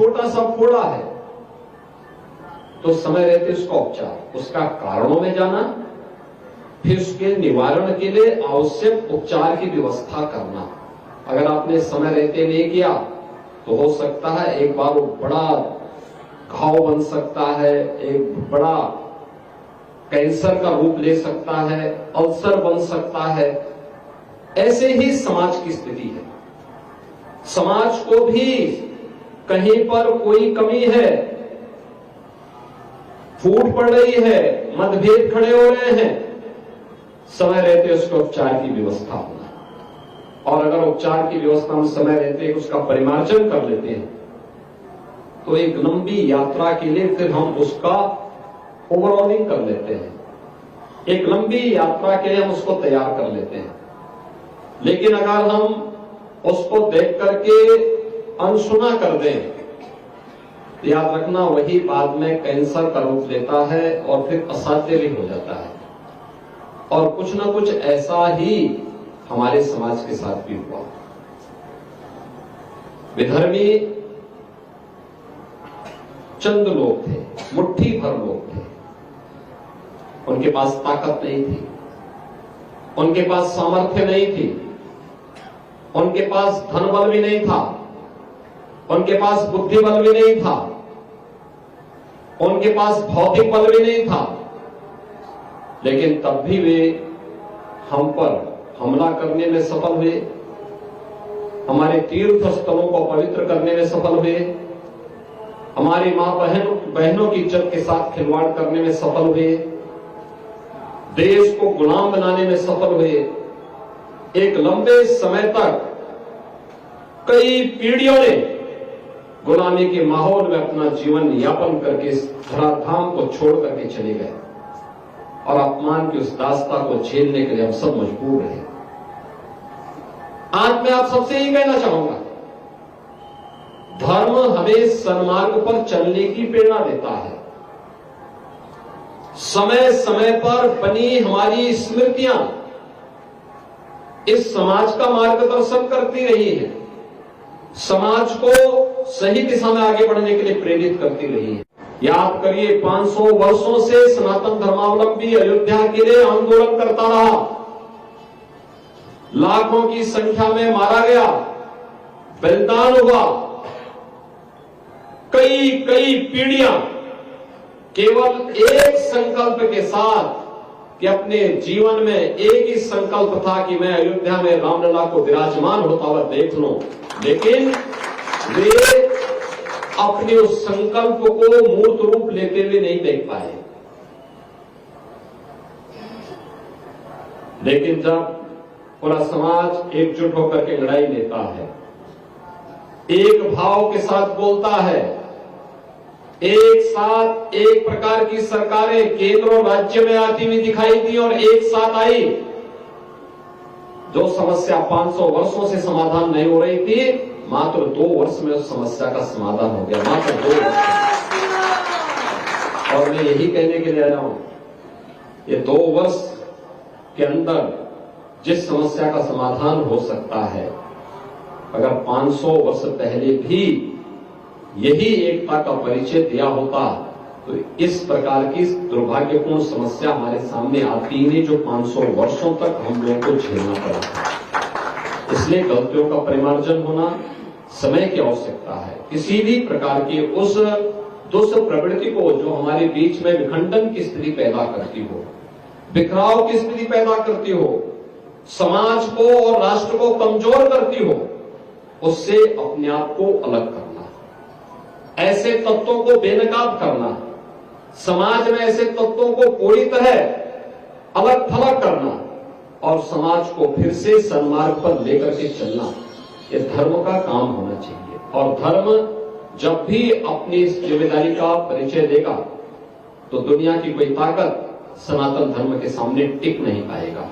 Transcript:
छोटा सा फोड़ा है तो समय रहते उसका उपचार, उसका कारणों में जाना, फिर उसके निवारण के लिए आवश्यक उपचार की व्यवस्था करना। अगर आपने समय रहते नहीं किया तो हो सकता है एक बार वो बड़ा घाव बन सकता है, एक बड़ा कैंसर का रूप ले सकता है, अल्सर बन सकता है। ऐसे ही समाज की स्थिति है। समाज को भी कहीं पर कोई कमी है, फूट पड़ रही है, मतभेद खड़े हो रहे हैं, समय रहते उसके उपचार की व्यवस्था होना। और अगर उपचार की व्यवस्था में समय रहते उसका परिमार्जन कर लेते हैं तो एक लंबी यात्रा के लिए फिर हम उसका ओवरऑलिंग कर लेते हैं, एक लंबी यात्रा के लिए हम उसको तैयार कर लेते हैं। लेकिन अगर हम उसको देख करके अनसुना कर दें, याद रखना वही बाद में कैंसर का रूप लेता है और फिर असाध्य भी हो जाता है। और कुछ ना कुछ ऐसा ही हमारे समाज के साथ भी हुआ। विधर्मी चंद लोग थे, मुट्ठी भर लोग थे, उनके पास ताकत नहीं थी, उनके पास सामर्थ्य नहीं थी, उनके पास धन बल भी नहीं था, उनके पास बुद्धि बल भी नहीं था, उनके पास भौतिक बल भी नहीं था, लेकिन तब भी वे हम पर हमला करने में सफल हुए, हमारे तीर्थ स्थलों को पवित्र करने में सफल हुए, हमारी मां बहनों की इज्जत के साथ खिलवाड़ करने में सफल हुए, देश को गुलाम बनाने में सफल हुए। एक लंबे समय तक कई पीढ़ियों ने गुलामी के माहौल में अपना जीवन यापन करके इस धराधाम को छोड़ करके चले गए और अपमान की उस दास्ता को झेलने के लिए हम सब मजबूर रहे। आज मैं आप सबसे यही कहना चाहूंगा, धर्म हमें सन्मार्ग पर चलने की प्रेरणा देता है। समय समय पर बनी हमारी स्मृतियां इस समाज का मार्गदर्शन करती रही है, समाज को सही दिशा में आगे बढ़ने के लिए प्रेरित करती रही है। याद करिए, 500 वर्षों से सनातन धर्मावलंबी अयोध्या के लिए आंदोलन करता रहा, लाखों की संख्या में मारा गया, बलिदान हुआ। कई पीढ़ियां केवल एक संकल्प के साथ कि अपने जीवन में एक ही संकल्प था कि मैं अयोध्या में रामलला को विराजमान होता हुआ देख लूं, लेकिन वे अपने उस संकल्प को मूर्त रूप लेते हुए नहीं देख पाए। लेकिन जब पूरा समाज एकजुट होकर के लड़ाई लेता है, एक भाव के साथ बोलता है, एक साथ एक प्रकार की सरकारें केंद्र और राज्य में आती हुई दिखाई दी और एक साथ आई। जो समस्या 500 वर्षों से समाधान नहीं हो रही थी, मात्र 2 वर्ष में उस समस्या का समाधान हो गया, मात्र 2 वर्ष। और मैं यही कहने के लिए आया हूं, ये 2 वर्ष के अंदर जिस समस्या का समाधान हो सकता है, अगर 500 वर्ष पहले भी यही एकता का परिचय दिया होता तो इस प्रकार की दुर्भाग्यपूर्ण समस्या हमारे सामने आती नहीं, जो 500 वर्षों तक हम लोगों को झेलना पड़ा था। इसलिए गलतियों का परिमार्जन होना समय की आवश्यकता है। किसी भी प्रकार की उस दुष्ट प्रवृत्ति को जो हमारे बीच में विखंडन की स्थिति पैदा करती हो, बिखराव की स्थिति पैदा करती हो, समाज को और राष्ट्र को कमजोर करती हो, उससे अपने आप को अलग करना, ऐसे तत्वों को बेनकाब करना, समाज में ऐसे तत्वों को पूरी तरह अलग थलग करना और समाज को फिर से सन्मार्ग पर लेकर के चलना, यह धर्म का काम होना चाहिए। और धर्म जब भी अपनी इस जिम्मेदारी का परिचय देगा तो दुनिया की कोई ताकत सनातन धर्म के सामने टिक नहीं पाएगा।